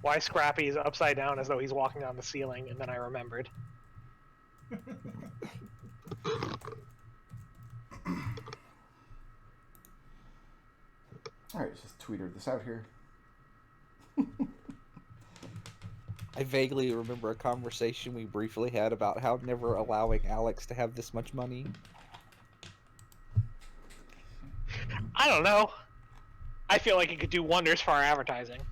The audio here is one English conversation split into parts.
why Scrappy is upside down as though he's walking on the ceiling, and then I remembered. Alright, just tweeted this out here. I vaguely remember a conversation we briefly had about how never allowing Alex to have this much money. I don't know. I feel like it could do wonders for our advertising.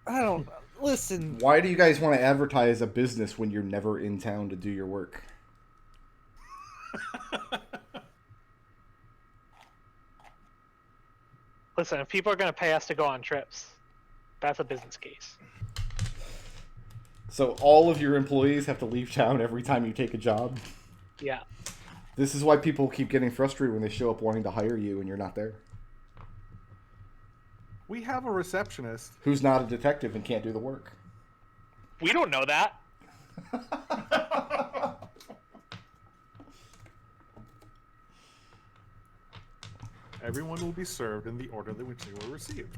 I don't... Listen... Why do you guys want to advertise a business when you're never in town to do your work? Listen, if people are going to pay us to go on trips, that's a business case. So all of your employees have to leave town every time you take a job? Yeah. This is why people keep getting frustrated when they show up wanting to hire you and you're not there. We have a receptionist. Who's not a detective and can't do the work. We don't know that. Everyone will be served in the order in which they were received.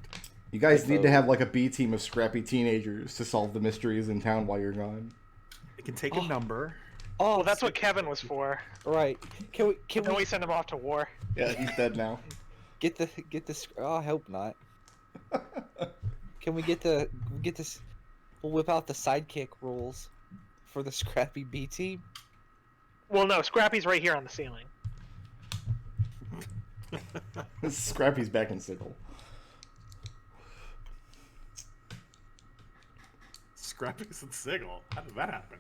You guys need to have like a B team of scrappy teenagers to solve the mysteries in town while you're gone. It can take a number. Oh, well, that's what Kevin was for. Right. Can we send him off to war? Yeah, he's dead now. Get this. Oh, I hope not. Can we get this? We'll whip out the sidekick rules for the Scrappy B team. Well, no, Scrappy's right here on the ceiling. Scrappy's back in Sickle. Scrappy's and Sigil. How did that happen?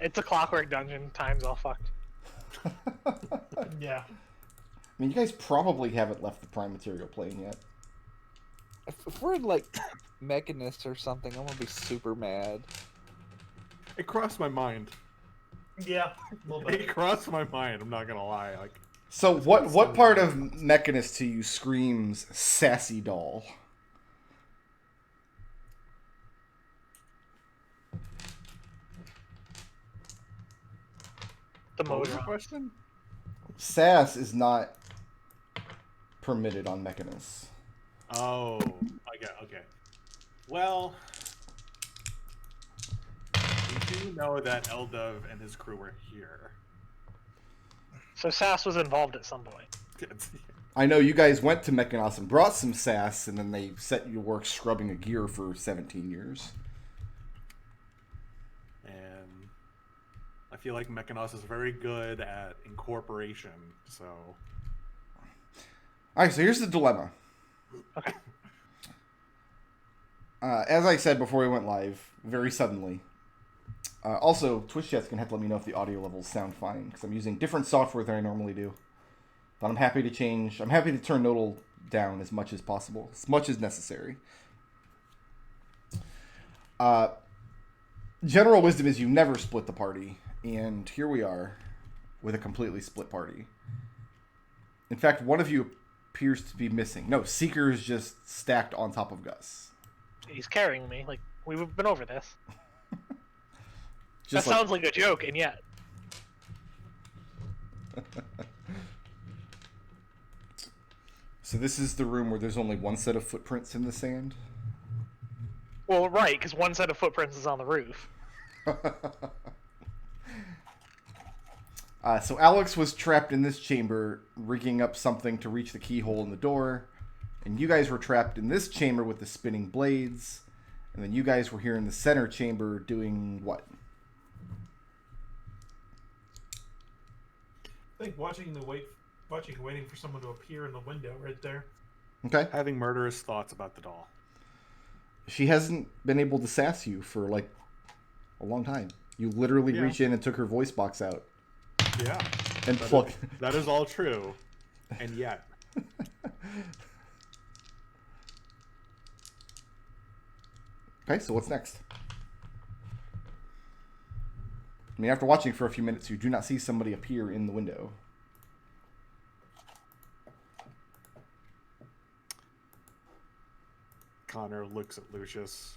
It's a clockwork dungeon. Time's all fucked. Yeah. I mean, you guys probably haven't left the prime material plane yet. If we're like Mechanus or something, I'm gonna be super mad. It crossed my mind. Yeah, a little bit. It crossed my mind. I'm not gonna lie. Like, So what part of Mechanus to you screams sassy doll? The what was the motor. question? Sass is not permitted on Mechanus. Oh, I get. Okay. Well, we do know that Eldov and his crew were here. So Sass was involved at some point. I know you guys went to Mechanus and brought some sass, and then they set you to work scrubbing a gear for 17 years. And I feel like Mechanus is very good at incorporation, so... Alright, so here's the dilemma. Okay. As I said before we went live, very suddenly. Also, Twitch chat's going to have to let me know if the audio levels sound fine, because I'm using different software than I normally do. But I'm happy to change. I'm happy to turn Nodal down as much as possible, as much as necessary. General wisdom is you never split the party, and here we are with a completely split party. In fact, one of you appears to be missing. No, Seeker is just stacked on top of Gus. He's carrying me. Like, we've been over this. Just that sounds like a joke, and yet. So this is the room where there's only one set of footprints in the sand? Well, right, because one set of footprints is on the roof. So Alex was trapped in this chamber, rigging up something to reach the keyhole in the door. And you guys were trapped in this chamber with the spinning blades. And then you guys were here in the center chamber doing what? I think waiting for someone to appear in the window right there. Okay. Having murderous thoughts about the doll. She hasn't been able to sass you for like a long time. You literally reached in and took her voice box out. Yeah. And plugged. That is all true. And yet. Okay, so what's next? I mean, after watching for a few minutes, you do not see somebody appear in the window. Connor looks at Lucius.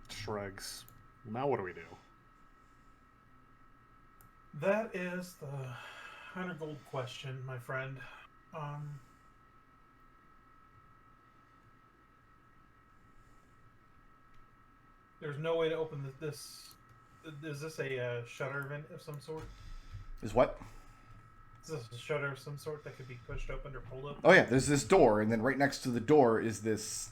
Shrugs. Now what do we do? That is the 100 gold question, my friend. There's no way to open this. Is this a shutter event of some sort? Is what? Is this a shutter of some sort that could be pushed open or pulled open? Oh yeah, there's this door, and then right next to the door is this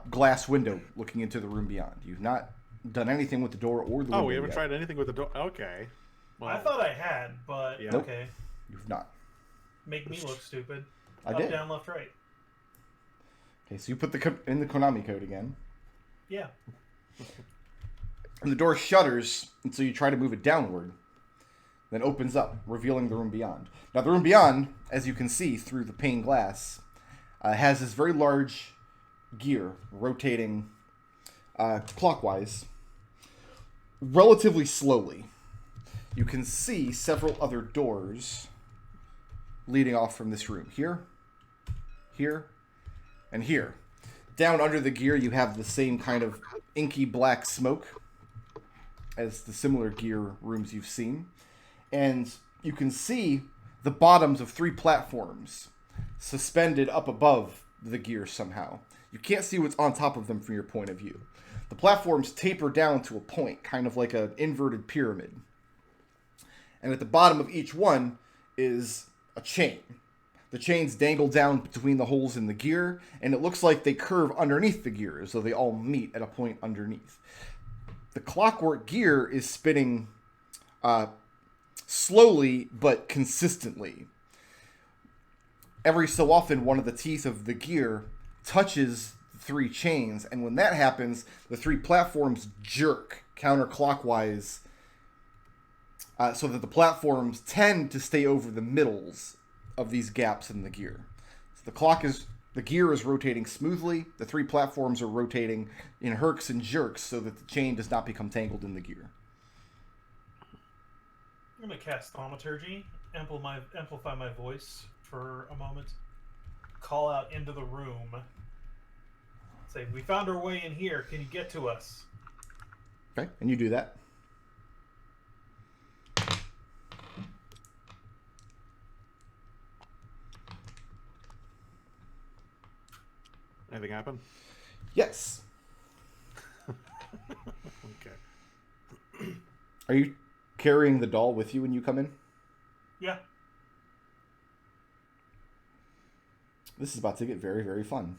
glass window looking into the room beyond. You've not done anything with the door or the window. Oh, we haven't yet. tried anything with the door. Okay. Well, I thought I had, but Yeah. Nope. okay. You've not. Make me look stupid. I Up, did. down, left, right. Okay, so you put in the Konami code again. Yeah. And the door shutters until you try to move it downward, then opens up, revealing the room beyond. Now, the room beyond, as you can see through the pane glass, has this very large gear rotating clockwise, relatively slowly. You can see several other doors leading off from this room. Here, here, and here. Down under the gear, you have the same kind of inky black smoke as the similar gear rooms you've seen. And you can see the bottoms of 3 platforms suspended up above the gear somehow. You can't see what's on top of them from your point of view. The platforms taper down to a point, kind of like an inverted pyramid. And at the bottom of each one is a chain. The chains dangle down between the holes in the gear, and it looks like they curve underneath the gear, as though they all meet at a point underneath. The clockwork gear is spinning slowly but consistently. Every so often, one of the teeth of the gear touches the 3 chains, and when that happens, the 3 platforms jerk counterclockwise, so that the platforms tend to stay over the middles of these gaps in the gear. So the gear is rotating smoothly. The 3 platforms are rotating in herks and jerks so that the chain does not become tangled in the gear. I'm going to cast Thaumaturgy, amplify my voice for a moment, call out into the room, say, "We found our way in here. Can you get to us?" Okay, and you do that. anything happen? Yes. Okay. Are you carrying the doll with you when you come in? Yeah. This is about to get very, very fun.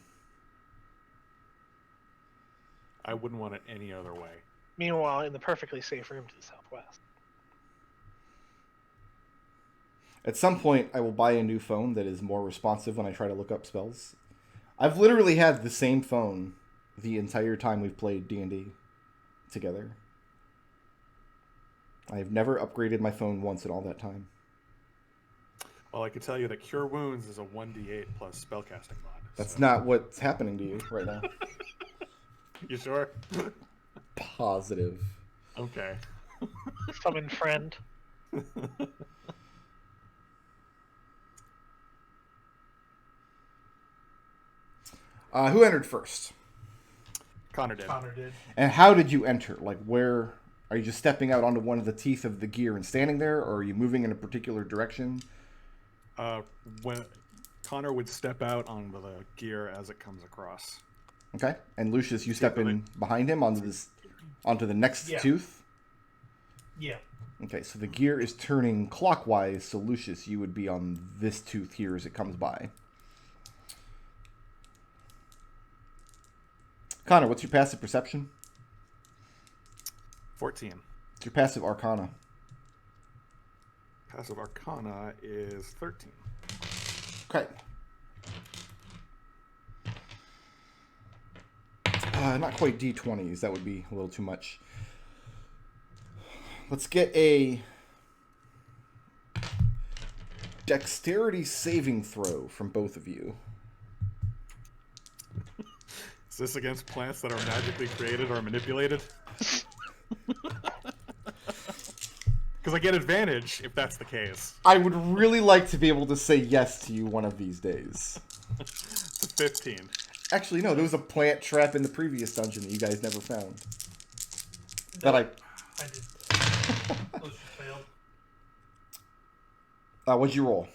I wouldn't want it any other way. Meanwhile, in the perfectly safe room to the southwest. At some point, I will buy a new phone that is more responsive when I try to look up spells. I've literally had the same phone the entire time we've played D&D together. I've never upgraded my phone once in all that time. Well, I can tell you that Cure Wounds is a 1d8 plus spellcasting mod. That's so- not what's happening to you right now. You sure? Positive. Okay. Summon friend. Who entered first? Connor did. Connor did. And how did you enter? Like, where... Are you just stepping out onto one of the teeth of the gear and standing there, or are you moving in a particular direction? When Connor would step out onto the gear as it comes across. Okay. And Lucius, you step in behind him onto the next Yeah. tooth? Yeah. Okay, so the gear is turning clockwise, so Lucius, you would be on this tooth here as it comes by. Connor, what's your passive perception? 14. What's your passive arcana? Passive Arcana is 13. Okay. Not quite D20s. That would be a little too much. Let's get a dexterity saving throw from both of you. Is this against plants that are magically created or manipulated? Because I get advantage if that's the case. I would really like to be able to say yes to you one of these days. It's a 15. Actually, no, there was a plant trap in the previous dungeon that you guys never found. That I did. Lucius failed. What'd you roll?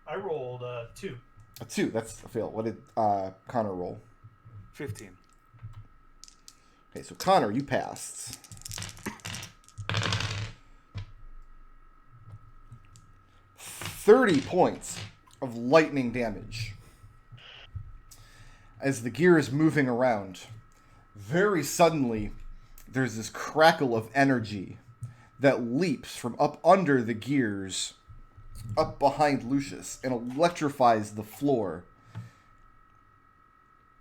I rolled 2. A 2. That's a fail. What did Connor roll? 15. Okay, so Connor, you passed. £30 of lightning damage. As the gear is moving around, very suddenly, there's this crackle of energy that leaps from up under the gears up behind Lucius and electrifies the floor.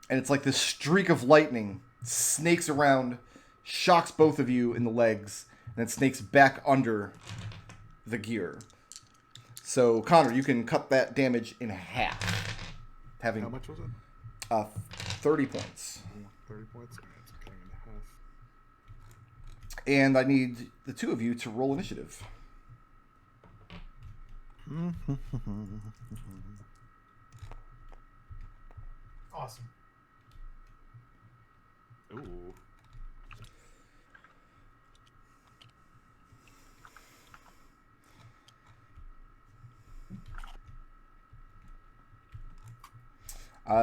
And it's like this streak of lightning snakes around, shocks both of you in the legs, and then snakes back under the gear. So, Connor, you can cut that damage in half. Having How much was it? 30 points. 30 points? Alright, so cutting in half. And I need the two of you to roll initiative. Awesome. Ooh.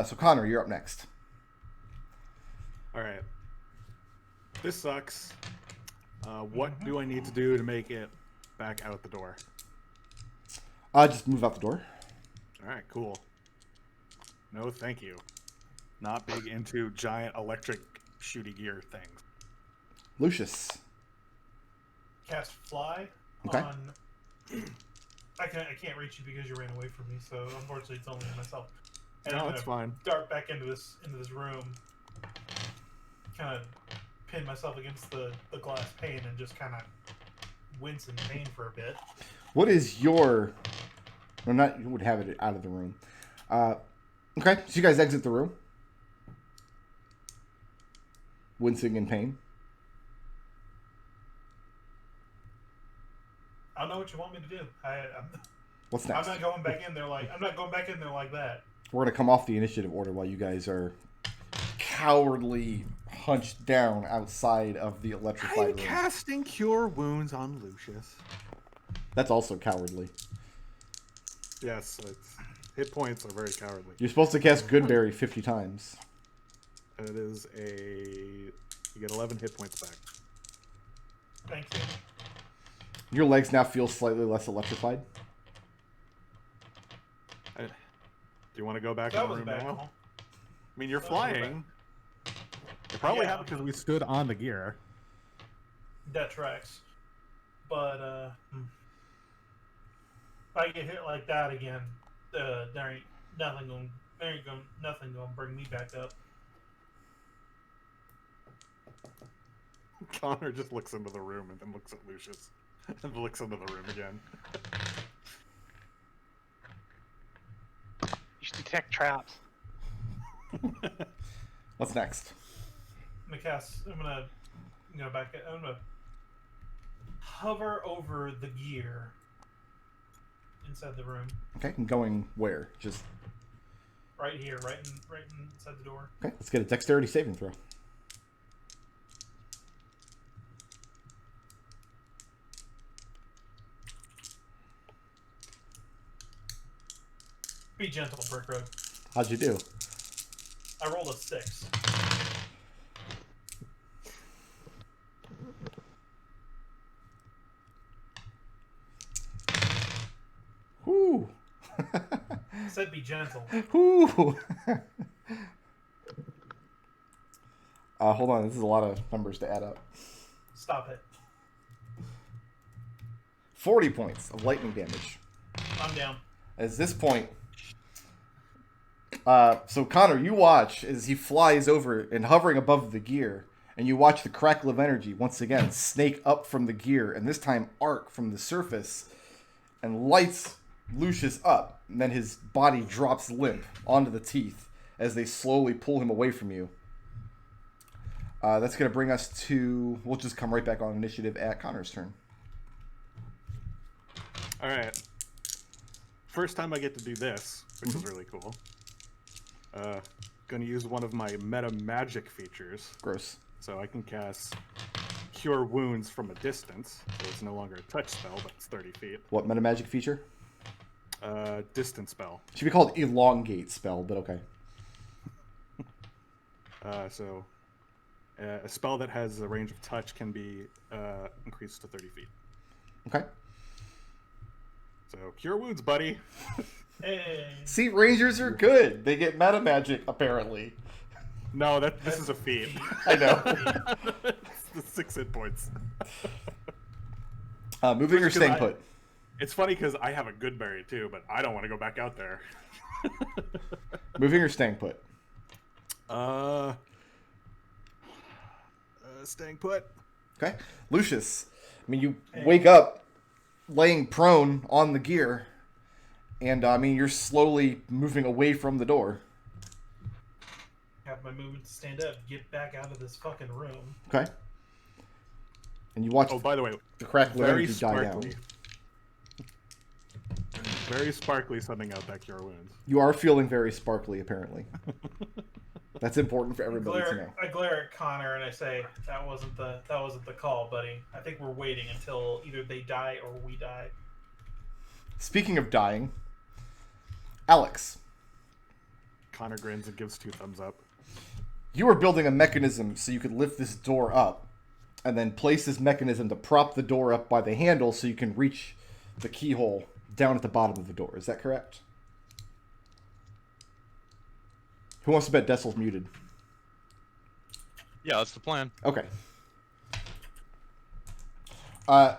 So, Connor, you're up next. Alright. This sucks. What do I need to do to make it back out the door? Just move out the door. Alright, cool. No, thank you. Not big into giant electric shooty gear things. Lucius. Cast fly Okay. on. I can't reach you because you ran away from me. So unfortunately, it's only myself. And No, I'm that's gonna fine. dart back into this room. Kind of pin myself against the glass pane and just kind of wince in pain for a bit. What is your... Well, not... You would have it out of the room. Okay, so you guys exit the room. Wincing in pain. I don't know what you want me to do. What's I'm next? not going back in there like that. We're going to come off the initiative order while you guys are cowardly hunched down outside of the electrified room. casting Cure Wounds on Lucius. That's also cowardly. Yes, it's, hit points are very cowardly. You're supposed to cast Goodberry 50 times. And it is a... You get 11 hit points back. Thank you. Your legs now feel slightly less electrified. Do you want to go back That in the was a room bad now? call. I mean, you're That was a bad- flying. It probably Yeah. happened because we stood on the gear. That tracks. But if I get hit like that again, there ain't nothing gonna bring me back up. Connor just looks into the room and then looks at Lucius. And looks into the room again. You should detect traps. What's next? I'm gonna hover over the gear inside the room. Okay, and going where? Just... Right here, right inside the door. Okay, let's get a dexterity saving throw. Be gentle, Brick Road. How'd you do? I rolled a 6. Whoo! I said be gentle. Whoo! Hold on, this is a lot of numbers to add up. Stop it. 40 points of lightning damage. I'm down. At this point, so Connor, you watch as he flies over and hovering above the gear, and you watch the crackle of energy once again snake up from the gear, and this time arc from the surface, and lights Lucius up, and then his body drops limp onto the teeth as they slowly pull him away from you. That's going to bring us to... We'll just come right back on initiative at Connor's turn. Alright. First time I get to do this, which is really cool. Gonna use one of my meta magic features. Gross. So I can cast Cure Wounds from a distance. So it's no longer a touch spell, but it's 30 feet. What metamagic feature? Distance spell. Should be called elongate spell, but okay. So a spell that has a range of touch can be increased to 30 feet. Okay. So cure wounds, buddy. Hey. See, rangers are good. They get meta magic, apparently. No, this is a feat. I know. It's the 6 hit points. Moving or Because staying put? It's funny because I have a good berry too, but I don't want to go back out there. Moving or staying put? Staying put. Okay. Lucius, I mean, you wake up laying prone on the gear, and I mean, you're slowly moving away from the door. Have my movement to stand up, get back out of this fucking room. Okay. And you watch Oh, by the way, the crackle of very energy die down. sparkly. Very sparkly sending out that cure wounds. You are feeling very sparkly, apparently. That's important for everybody to know. I glare at Connor and I say, "That wasn't the call, buddy. I think we're waiting until either they die or we die." Speaking of dying, Alex, Connor grins and gives 2 thumbs up. you are building a mechanism so you could lift this door up, and then place this mechanism to prop the door up by the handle so you can reach the keyhole down at the bottom of the door. Is that correct? Who wants to bet Destil's muted? Yeah, that's the plan. Okay. And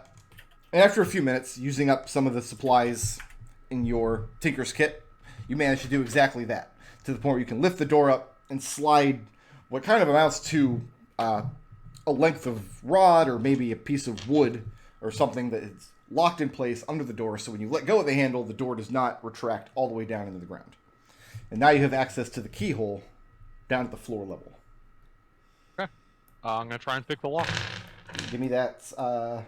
after a few minutes, using up some of the supplies in your Tinker's kit, you manage to do exactly that. To the point where you can lift the door up and slide what kind of amounts to a length of rod or maybe a piece of wood or something that is locked in place under the door. So when you let go of the handle, the door does not retract all the way down into the ground. And now you have access to the keyhole down at the floor level. Okay. I'm going to try and pick the lock. Give me that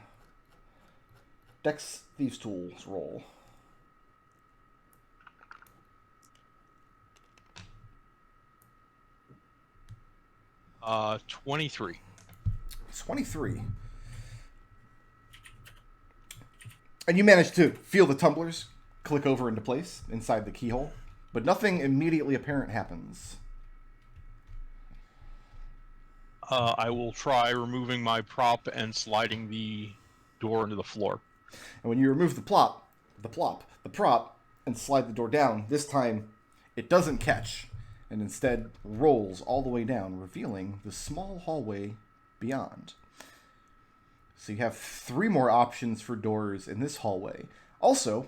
Dex Thieves Tools roll. Uh, 23. 23. And you manage to feel the tumblers click over into place inside the keyhole, but nothing immediately apparent happens. I will try removing my prop and sliding the door into the floor. And when you remove the prop, and slide the door down, this time it doesn't catch, and instead rolls all the way down, revealing the small hallway beyond. So you have 3 more options for doors in this hallway. Also,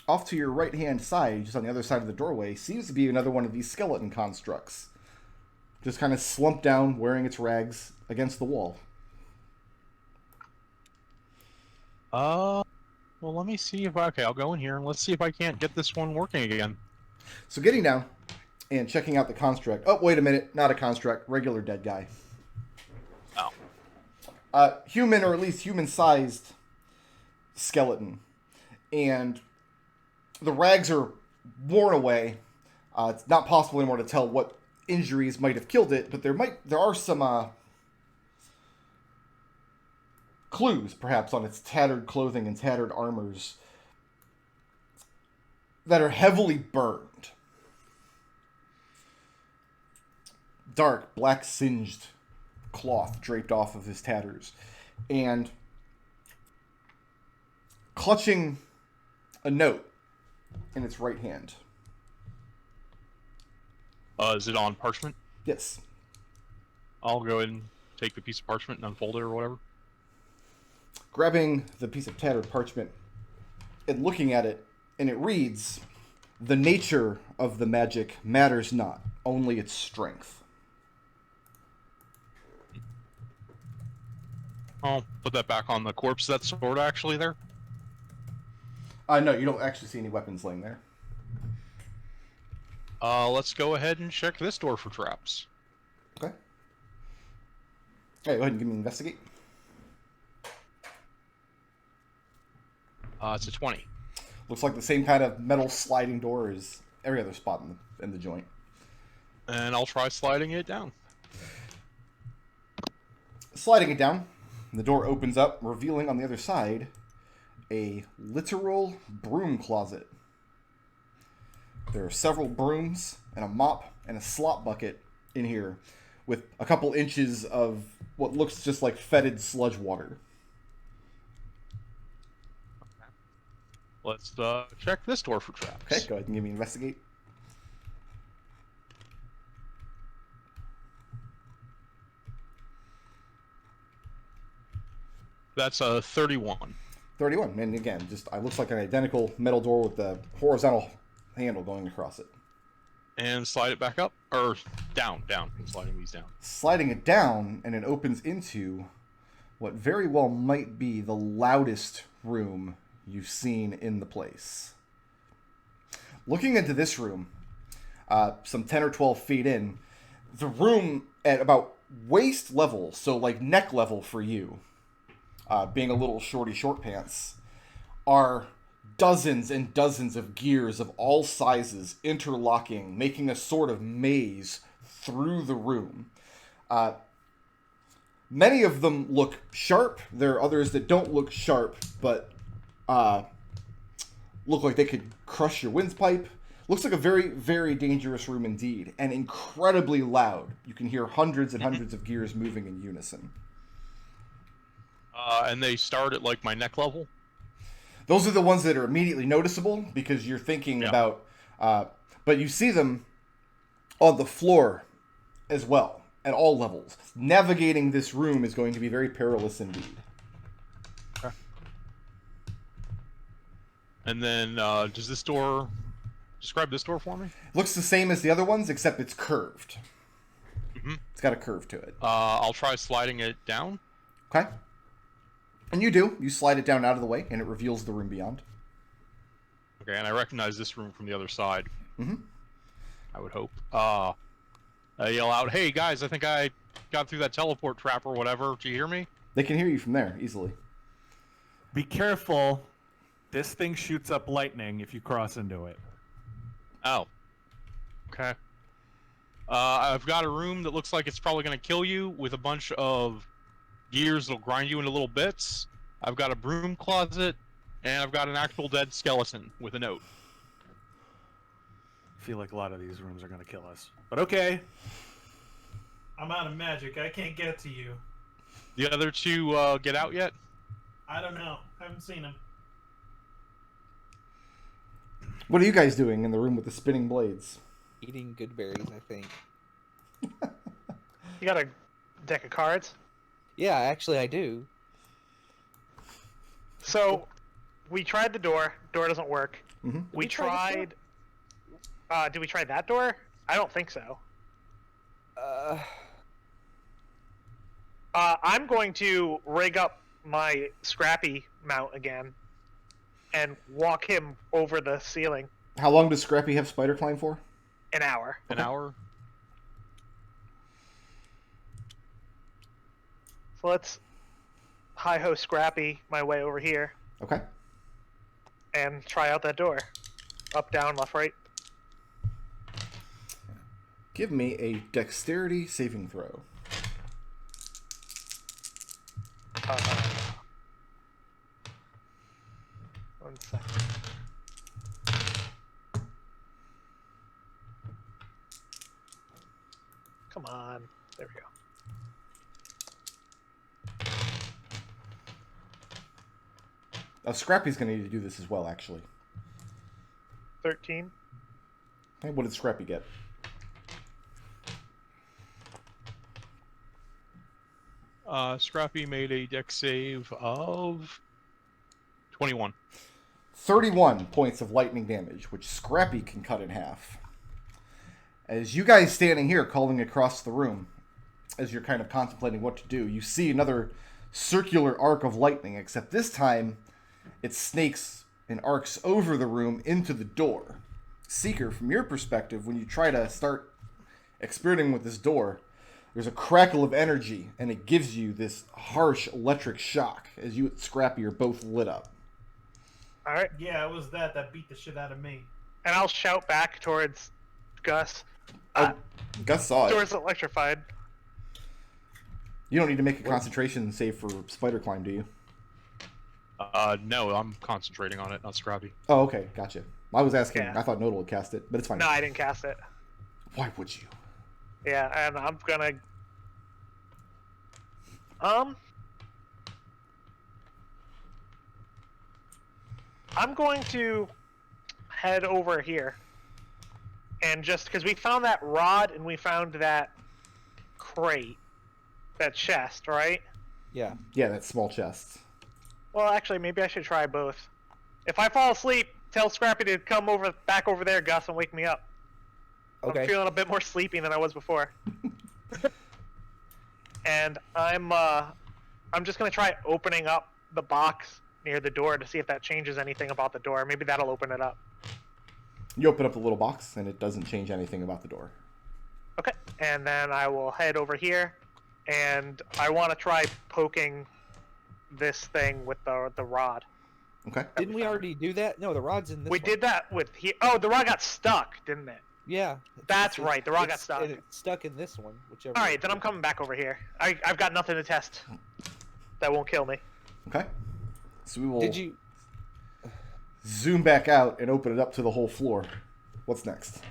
off to your right-hand side, just on the other side of the doorway, seems to be another one of these skeleton constructs. Just kind of slumped down, wearing its rags against the wall. Well, let me see if okay, I'll go in here and let's see if I can't get this one working again. So getting down and checking out the construct. Oh, wait a minute. Not a construct. Regular dead guy. Oh. Human, or at least human-sized skeleton. And the rags are worn away. It's not possible anymore to tell what injuries might have killed it, but there are some clues, perhaps, on its tattered clothing and tattered armors that are heavily burned. Dark, black singed cloth draped off of his tatters. And clutching a note in its right hand. Is it on parchment? Yes. I'll go ahead and take the piece of parchment and unfold it or whatever. Grabbing the piece of tattered parchment and looking at it, and it reads, "The nature of the magic matters not, only its strength." I'll put that back on the corpse. That sword actually there? No, you don't actually see any weapons laying there. Let's go ahead and check this door for traps. Okay. Okay, go ahead and give me an investigate. It's a 20. Looks like the same kind of metal sliding door as every other spot in the joint. And I'll try sliding it down. Sliding it down, the door opens up, revealing on the other side a literal broom closet. There are several brooms and a mop and a slop bucket in here with a couple inches of what looks just like fetid sludge water. Let's check this door for traps. Okay, go ahead and give me investigate. That's a 31. 31. And again, just looks like an identical metal door with the horizontal handle going across it. And slide it back up, or down. I'm sliding these down. Sliding it down, and it opens into what very well might be the loudest room you've seen in the place. Looking into this room, some 10 or 12 feet in, the room at about waist level, so like neck level for you, being a little shorty short pants, are dozens and dozens of gears of all sizes interlocking, making a sort of maze through the room. Many of them look sharp. There are others that don't look sharp, but look like they could crush your windpipe. Looks like a very, very dangerous room indeed, and incredibly loud. You can hear hundreds and hundreds of gears moving in unison. And they start at like my neck level. Those are the ones that are immediately noticeable because you're thinking about, but you see them on the floor as well at all levels. Navigating this room is going to be very perilous indeed. Okay. And then does this door, describe this door for me? Looks the same as the other ones except it's curved. Mm-hmm. It's got a curve to it. I'll try sliding it down. Okay. And you do. You slide it down out of the way, and it reveals the room beyond. Okay, and I recognize this room from the other side. Mm-hmm. I would hope. I yell out, "Hey guys, I think I got through that teleport trap or whatever. Do you hear me?" They can hear you from there easily. Be careful. This thing shoots up lightning if you cross into it. Oh. Okay. I've got a room that looks like it's probably going to kill you with a bunch of gears that'll grind you into little bits. I've got a broom closet, and I've got an actual dead skeleton with a note. I feel like a lot of these rooms are going to kill us. But okay. I'm out of magic. I can't get to you. The other two get out yet? I don't know. Haven't seen him. What are you guys doing in the room with the spinning blades? Eating good berries, I think. You got a deck of cards? Yeah, actually I do. So, we tried the door. Door doesn't work. Mm-hmm. We Did we try this tried... did we try that door? I don't think so. I'm going to rig up my Scrappy mount again and walk him over the ceiling. How long does Scrappy have spider climb for? An hour. An hour? So let's hi-ho Scrappy my way over here Okay. and try out that door. Up, down, left, right. Give me a dexterity saving throw. One second. Come on. There we go. Scrappy's going to need to do this as well, actually. 13. Okay, what did Scrappy get? Scrappy made a dex save of 21. 31 points of lightning damage, which Scrappy can cut in half. As you guys standing here calling across the room, as you're kind of contemplating what to do, you see another circular arc of lightning, except this time it snakes and arcs over the room into the door. Seeker, from your perspective, when you try to start experimenting with this door, there's a crackle of energy, and it gives you this harsh electric shock as you and Scrappy are both lit up. Alright. Yeah, it was that beat the shit out of me. And I'll shout back towards Gus. Gus saw it. Door's electrified. You don't need to make a concentration save for spider climb, do you? No, I'm concentrating on it, not Scrappy. Oh, okay. Gotcha. I was asking. Yeah. I thought Nodal would cast it, but it's fine. No, I didn't cast it. Why would you? Yeah, and I'm gonna. I'm going to head over here, and just because we found that rod and we found that crate, that chest, right? Yeah. Yeah, that's small chests. Well, actually, maybe I should try both. If I fall asleep, tell Scrappy to come back over there, Gus, and wake me up. Okay. I'm feeling a bit more sleepy than I was before. And I'm just gonna try opening up the box near the door to see if that changes anything about the door. Maybe that'll open it up. You open up the little box, and it doesn't change anything about the door. Okay. And then I will head over here, and I want to try poking this thing with the rod. Okay. Didn't we already do that? No, the rod's in this We one. did that with here. Oh, the rod got stuck, didn't it? Yeah. That's right, the rod got stuck. It's stuck in this one, whichever. All right, then I'm coming back over here. I've got nothing to test. That won't kill me. Okay. So we will Did you? zoom back out and open it up to the whole floor. What's next?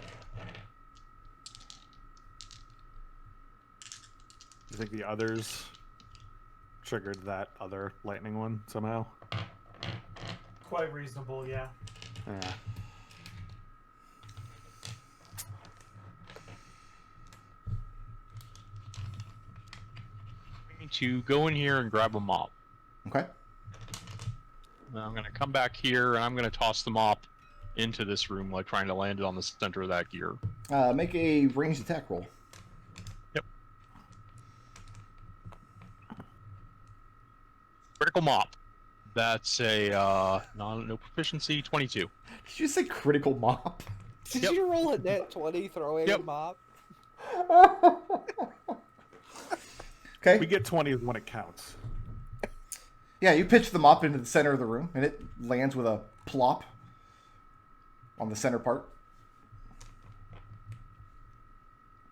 You think the others triggered that other lightning one somehow? Quite reasonable, yeah. Yeah. We need to go in here and grab a mop. Okay. And I'm gonna come back here and I'm gonna toss the mop into this room, like trying to land it on the center of that gear. Make a ranged attack roll. Yep. Critical mop. That's a no proficiency 22. Did you say critical mop? Did Yep. you roll a net 20 throwing Yep. a mop? Okay. We get 20 when it counts. Yeah, you pitch the mop into the center of the room, and it lands with a plop on the center part.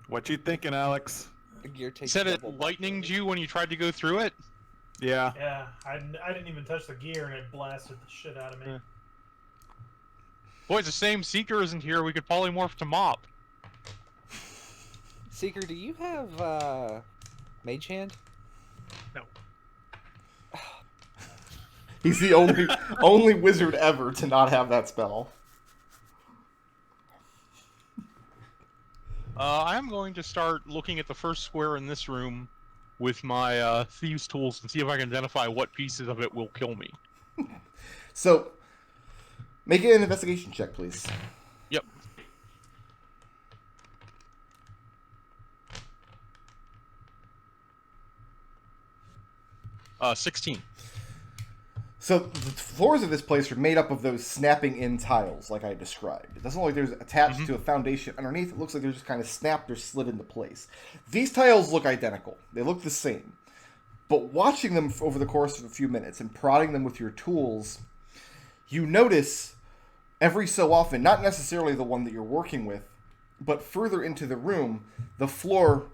What you thinking, Alex? The gear takes Said it double lightninged you when you tried to go through it? Yeah. Yeah, I didn't even touch the gear and it blasted the shit out of me. Yeah. Boys, the same Seeker isn't here. We could polymorph to mop. Seeker, do you have Mage Hand? No. He's the only wizard ever to not have that spell. I am going to start looking at the first square in this room with my thieves' tools and see if I can identify what pieces of it will kill me. So, make an investigation check, please. Yep. Uh, 16. So, the floors of this place are made up of those snapping in tiles, like I described. It doesn't look like there's attached to a foundation underneath. It looks like they're just kind of snapped or slid into place. These tiles look identical. They look the same. But watching them over the course of a few minutes and prodding them with your tools, you notice every so often, not necessarily the one that you're working with, but further into the room, the floor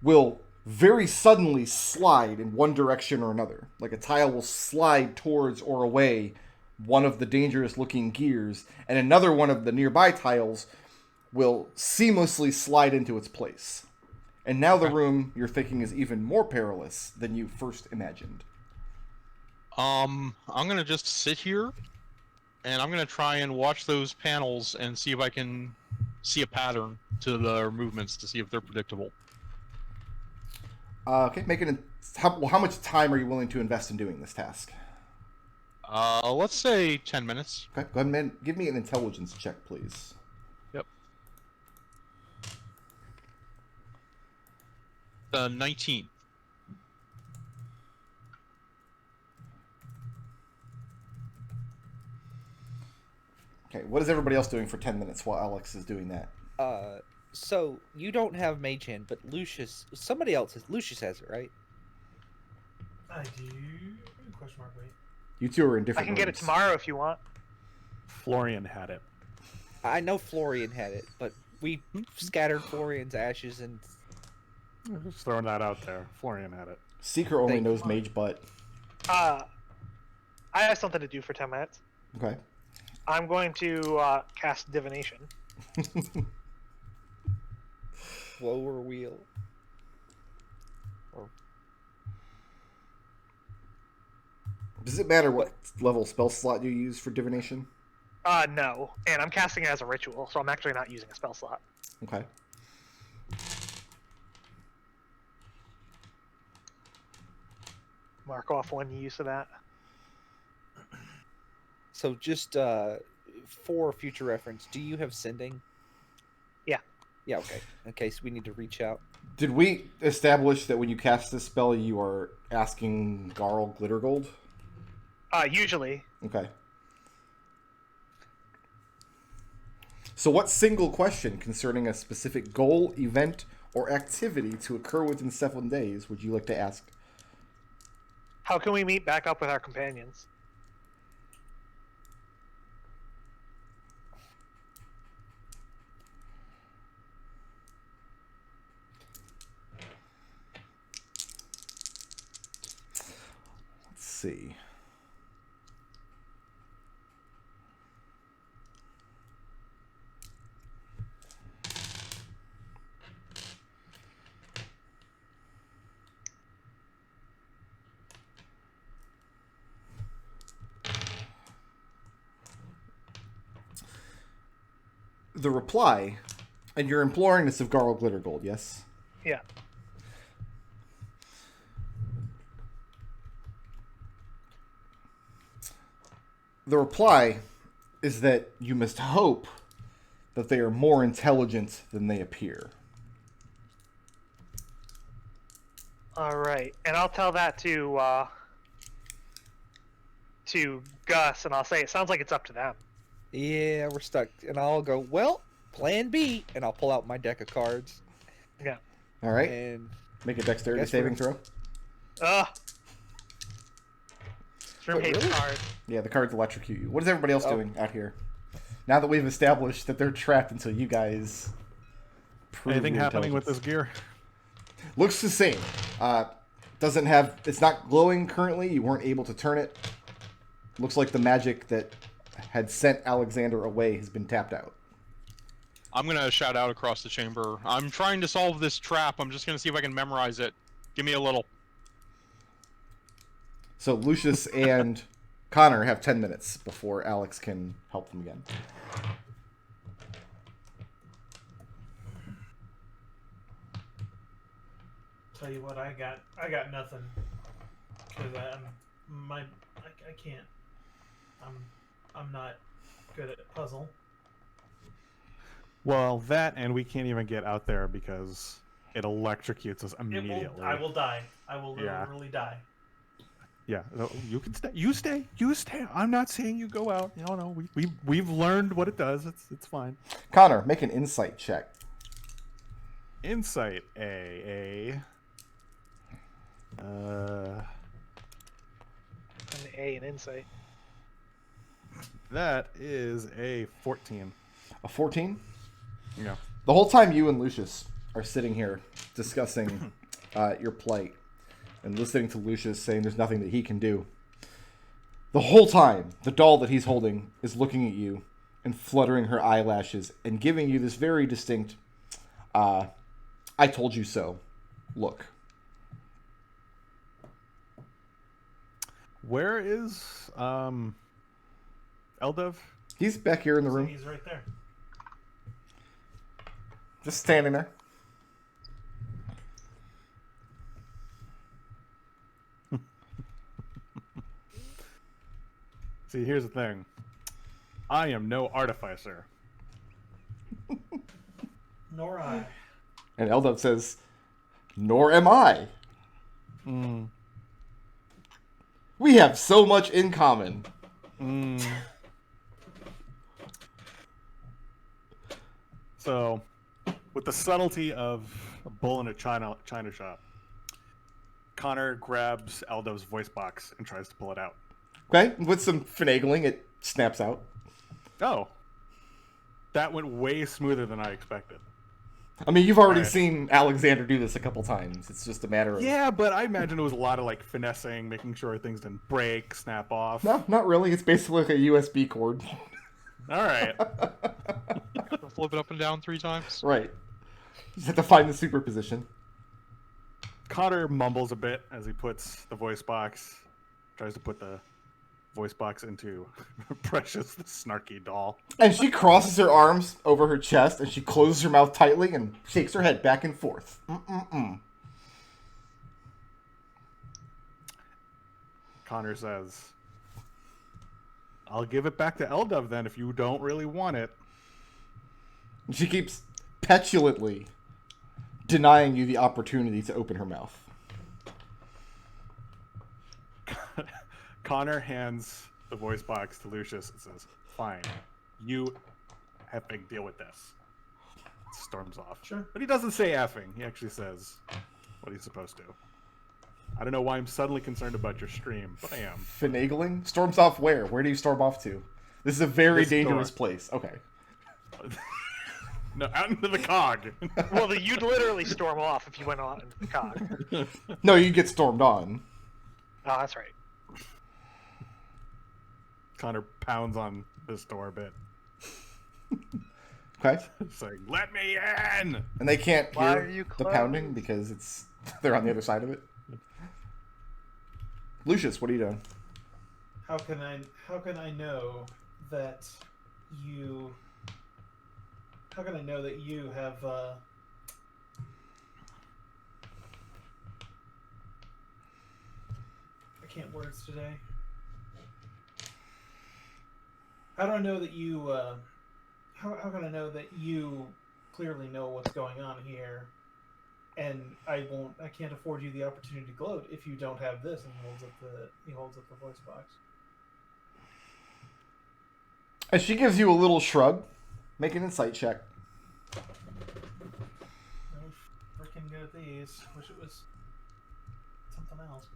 will very suddenly slide in one direction or another. Like a tile will slide towards or away one of the dangerous looking gears, and another one of the nearby tiles will seamlessly slide into its place. And now the room, you're thinking, is even more perilous than you first imagined. I'm gonna just sit here, and I'm gonna try and watch those panels and see if I can see a pattern to their movements to see if they're predictable. Okay, how much time are you willing to invest in doing this task? Let's say 10 minutes. Okay, go ahead and give me an intelligence check, please. Yep. 19. Okay, what is everybody else doing for 10 minutes while Alex is doing that? So you don't have Mage Hand, but Lucius, somebody else has. Lucius has it, right? I do. Question mark, wait. You two are in I different can get it rooms. tomorrow if you want. Florian had it. I know Florian had it, but we scattered Florian's ashes and. Just throwing that out there. Florian had it. Seeker only Thank knows mage butt. I have something to do for 10 minutes. Okay. I'm going to cast Divination. Lower wheel. Does it matter what level spell slot you use for divination? No. And I'm casting it as a ritual, so I'm actually not using a spell slot. Okay. Mark off one use of that. So just for future reference, do you have sending? Yeah. Yeah, okay. In case we need to reach out. Did we establish that when you cast this spell, you are asking Garl Glittergold? Usually. Okay. So what single question concerning a specific goal, event, or activity to occur within 7 days would you like to ask? How can we meet back up with our companions? Let's see. The reply, and you're imploring this of Garl Glittergold, yes? Yeah. The reply is that you must hope that they are more intelligent than they appear. All right, and I'll tell that to Gus, and I'll say it sounds like it's up to them. Yeah, we're stuck. And I'll go, well, plan B. And I'll pull out my deck of cards. Yeah. All right. And Make a dexterity guess saving we're- throw. Ugh. Shroom Wait, hates really? cards. Yeah, the cards electrocute you. What is everybody else Oh. doing out here? Now that we've established that they're trapped until you guys prove Anything your happening with intelligence. this gear? Looks the same. Doesn't have. It's not glowing currently. You weren't able to turn it. Looks like the magic that had sent Alexander away has been tapped out. I'm gonna shout out across the chamber. I'm trying to solve this trap. I'm just gonna see if I can memorize it. Give me a little. So Lucius and Connor have 10 minutes before Alex can help them again. Tell you what, I got nothing. Because I can't. I'm not good at puzzle. Well, that and we can't even get out there because it electrocutes us It immediately. I will die. I will Yeah. literally die. Yeah, so you can stay. You stay. You stay. I'm not saying you go out. No. We've learned what it does. It's fine. Connor, make an insight check. Insight A. An A in insight. That is a 14. A 14? Yeah. The whole time you and Lucius are sitting here discussing your plight and listening to Lucius saying there's nothing that he can do. The whole time, the doll that he's holding is looking at you and fluttering her eyelashes and giving you this very distinct, I told you so look. Where is Eldev? He's back here in the So room, he's right there. just standing there. See, here's the thing. I am no artificer. Nor I. And Eldov says, nor am I. Mm. We have so much in common. Mm. So, with the subtlety of a bull in a china shop, Connor grabs Aldov's voice box and tries to pull it out. Okay, with some finagling, it snaps out. Oh. That went way smoother than I expected. I mean, you've already Alright. seen Alexander do this a couple times. It's just a matter of... Yeah, but I imagine it was a lot of like finessing, making sure things didn't break, snap off. No, not really. It's basically like a USB cord. All right. Flip it up and down 3 times. Right. You just have to find the superposition. Connor mumbles a bit as he puts the voice box, tries to put the voice box into Precious, the snarky doll. And she crosses her arms over her chest, and she closes her mouth tightly and shakes her head back and forth. Mm-mm-mm. Connor says, I'll give it back to Eldov then if you don't really want it. And she keeps petulantly denying you the opportunity to open her mouth. Connor hands the voice box to Lucius and says, fine, you effing deal with this. Storms off. Sure. But he doesn't say effing. He actually says what he's supposed to. I don't know why I'm suddenly concerned about your stream, but I am. Finagling? Storms off where? Where do you storm off to? This is a very This dangerous door. place. Okay. No, out into the cog. Well, you'd literally storm off if you went on into the cog. No, you get stormed on. Oh, that's right. Connor pounds on this door a bit, Okay. saying, let me in! And they can't Why hear are you the pounding because they're on the other side of it. Lucius, what are you doing? How can I know that you? How can I know that you have? I can't words today. How do I know that you? How can I know that you clearly know what's going on here? And I can't afford you the opportunity to gloat if you don't have this. And he holds up the voice box. And she gives you a little shrug. Make an insight check. I'm freaking good at these. Wish it was something else.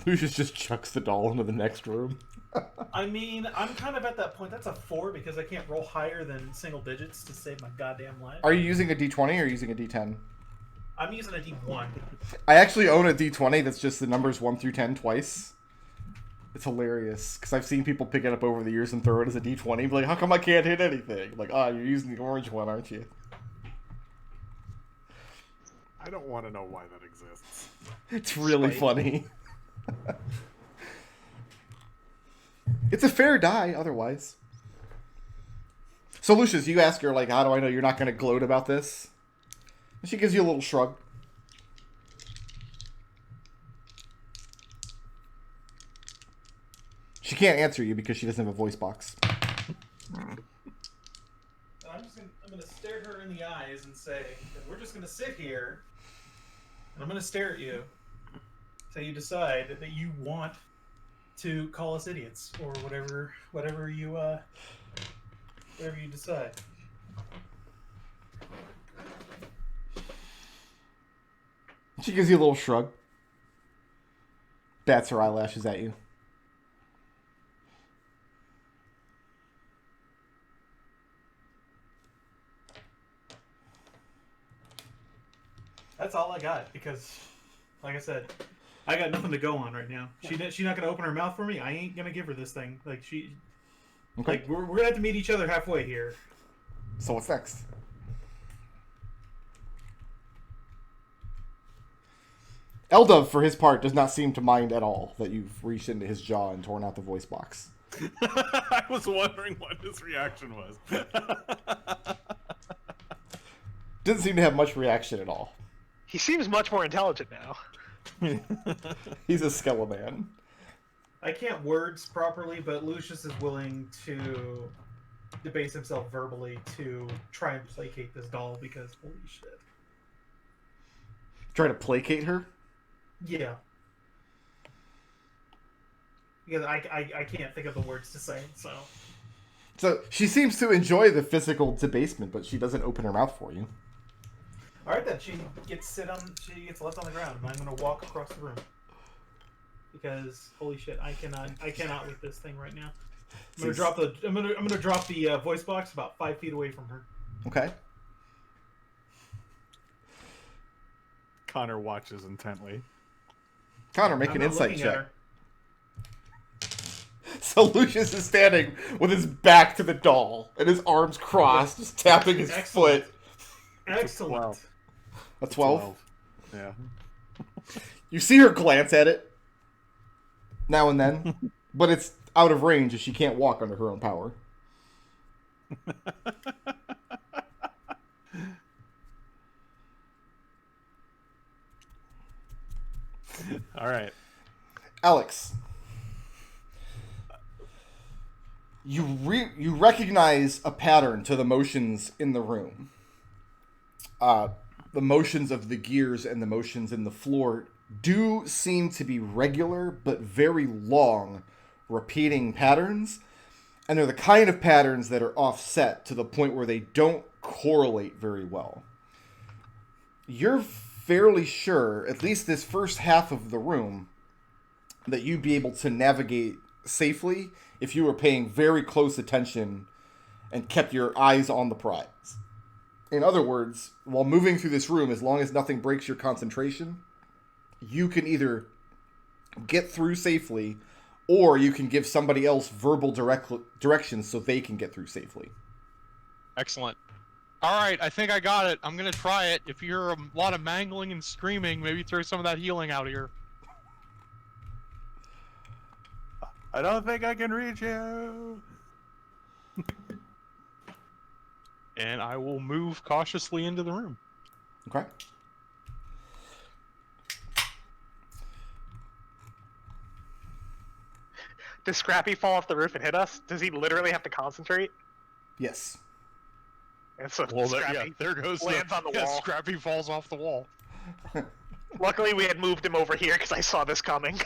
Lucius just chucks the doll into the next room. I mean, I'm kind of at that point. That's a 4 because I can't roll higher than single digits to save my goddamn life. Are you using a d20 or are you using a d10? I'm using a D1. I actually own a d20 that's just the numbers 1 through 10 twice. It's hilarious because I've seen people pick it up over the years and throw it as a d20. Be like, how come I can't hit anything? Like, you're using the orange one, aren't you? I don't want to know why that exists. It's really Spite. funny. It's a fair die, otherwise. So, Lucius, you ask her, like, how do I know you're not going to gloat about this? And she gives you a little shrug. She can't answer you because she doesn't have a voice box. I'm gonna stare her in the eyes and say, we're just gonna sit here, and I'm gonna stare at you until you decide that you want to call us idiots or whatever you decide. She gives you a little shrug. Bats her eyelashes at you. That's all I got because, like I said, I got nothing to go on right now. She's not gonna open her mouth for me. I ain't gonna give her this thing. Like Okay. like we're gonna have to meet each other halfway here. So what's next? Eldov, for his part, does not seem to mind at all that you've reached into his jaw and torn out the voice box. I was wondering what his reaction was. Doesn't seem to have much reaction at all. He seems much more intelligent now. He's a skeleton. I can't words properly, but Lucius is willing to debase himself verbally to try and placate this doll because holy shit. Try to placate her? Yeah. Because I can't think of the words to say, so. So she seems to enjoy the physical debasement, but she doesn't open her mouth for you. Alright then, she gets left on the ground, and I'm gonna walk across the room. Because holy shit, I cannot with this thing right now. I'm gonna drop the voice box about 5 feet away from her. Okay. Connor watches intently. Connor, make I'm an not insight looking at check. her. So Lucius is standing with his back to the doll and his arms crossed, just tapping his Excellent. foot. Excellent. 12. A 12? Yeah. You see her glance at it now and then, but it's out of range as she can't walk under her own power. All right. Alex, you recognize a pattern to the motions in the room. The motions of the gears and the motions in the floor do seem to be regular but very long, repeating patterns. And they're the kind of patterns that are offset to the point where they don't correlate very well. You're fairly sure, at least this first half of the room, that you'd be able to navigate safely if you were paying very close attention and kept your eyes on the prize. In other words, while moving through this room, as long as nothing breaks your concentration, you can either get through safely, or you can give somebody else verbal directions so they can get through safely. Excellent. All right, I think I got it. I'm gonna try it. If you hear a lot of mangling and screaming, maybe throw some of that healing out here. I don't think I can reach you. And I will move cautiously into the room. Okay. Does Scrappy fall off the roof and hit us? Does he literally have to concentrate? Yes. And so Well, Scrappy there goes lands on the wall. Scrappy falls off the wall. Luckily, we had moved him over here because I saw this coming.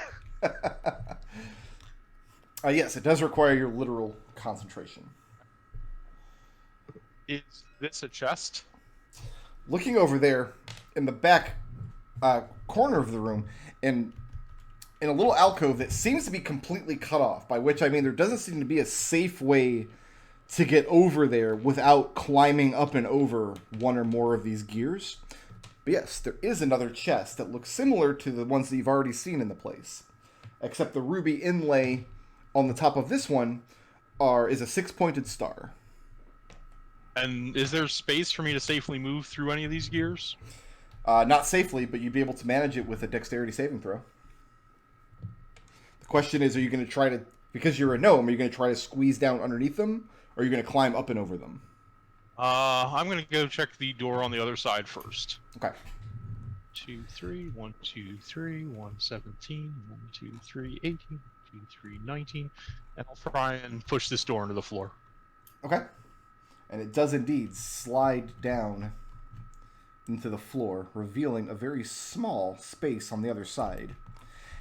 Yes, it does require your literal concentration. Is this a chest? Looking over there in the back corner of the room, in a little alcove that seems to be completely cut off, by which I mean there doesn't seem to be a safe way to get over there without climbing up and over one or more of these gears. But yes, there is another chest that looks similar to the ones that you've already seen in the place, except the ruby inlay on the top of this one is a 6-pointed star. And is there space for me to safely move through any of these gears? Not safely, but you'd be able to manage it with a dexterity saving throw. The question is, are you going to try to, because you're a gnome, are you going to try to squeeze down underneath them, or are you going to climb up and over them? I'm going to go check the door on the other side first. Okay. 2, 3, 1, 2, 3, 1, 17, 1, 2, 3, 18, 2, 3, 19, and I'll try and push this door into the floor. Okay. And it does indeed slide down into the floor, revealing a very small space on the other side.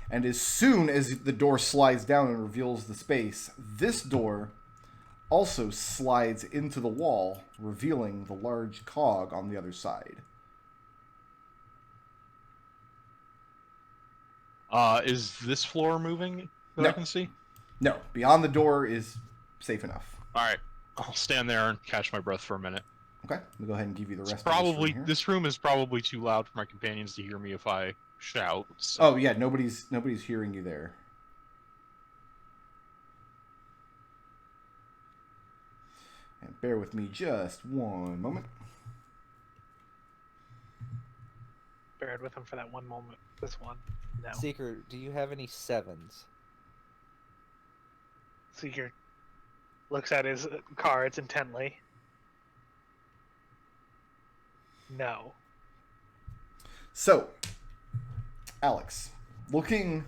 And as soon as the door slides down and reveals the space, this door also slides into the wall, revealing the large cog on the other side. Is this floor moving that No. I can see? No, beyond the door is safe enough. Alright, I'll stand there and catch my breath for a minute. Okay, we'll go ahead and give you the rest It's of this room probably here. this room is probably too loud for my companions to hear me if I shout. So. Oh yeah, nobody's hearing you there. And bear with me just one moment. Bared with him for that one moment. This one. No. Seeker, do you have any 7s? Seeker looks at his cards intently. No. So, Alex, looking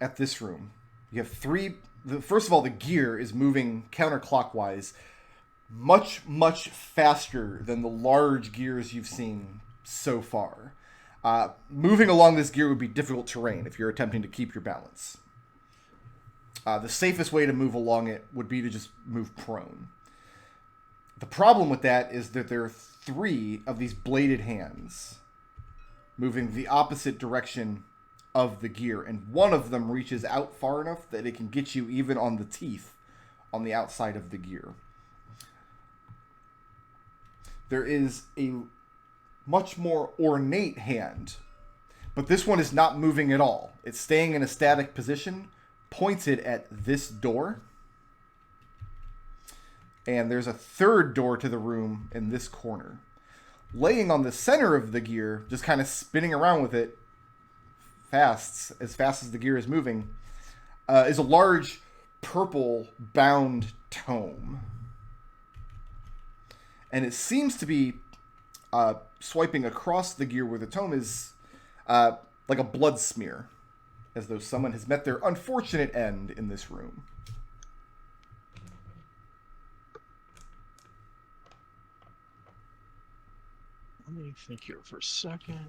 at this room, you have first of all, the gear is moving counterclockwise much, much faster than the large gears you've seen so far. Moving along this gear would be difficult terrain if you're attempting to keep your balance. The safest way to move along it would be to just move prone. The problem with that is that there are 3 of these bladed hands moving the opposite direction of the gear, and one of them reaches out far enough that it can get you even on the teeth on the outside of the gear. There is a much more ornate hand, but this one is not moving at all. It's staying in a static position, pointed at this door. And there's a third door to the room in this corner. Laying on the center of the gear, just kind of spinning around with it as fast as the gear is moving, is a large purple bound tome. And it seems to be swiping across the gear where the tome is like a blood smear, as though someone has met their unfortunate end in this room. Let me think here for a second.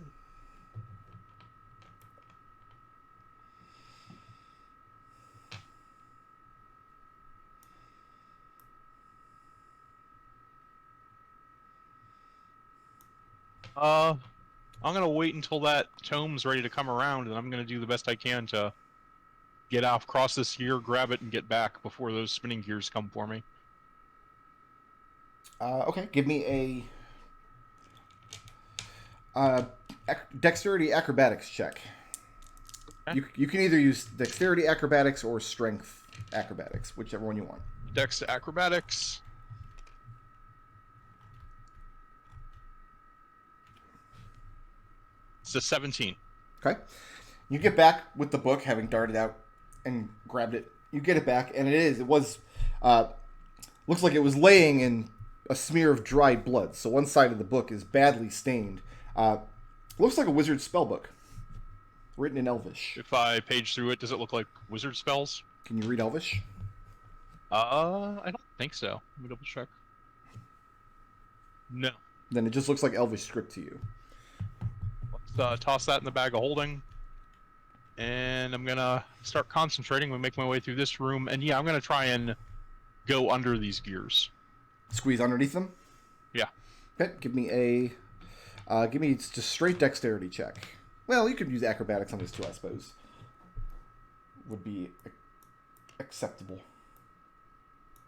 I'm gonna wait until that tome's ready to come around, and I'm gonna do the best I can to get off, cross this gear, grab it, and get back before those spinning gears come for me. Okay, give me a dexterity acrobatics check. Okay. You can either use dexterity acrobatics or strength acrobatics, whichever one you want. Dex acrobatics. It's a 17. Okay. You get back with the book, having darted out and grabbed it. You get it back, and it was, looks like it was laying in a smear of dried blood. So one side of the book is badly stained. Looks like a wizard's spellbook, written in Elvish. If I page through it, does it look like wizard spells? Can you read Elvish? I don't think so. Let me double check. No. Then it just looks like Elvish script to you. Let's toss that in the bag of holding. And I'm gonna start concentrating and make my way through this room. And yeah, I'm gonna try and go under these gears. Squeeze underneath them? Yeah. Okay, give me just straight dexterity check. Well, you could use acrobatics on this too, I suppose. Would be acceptable.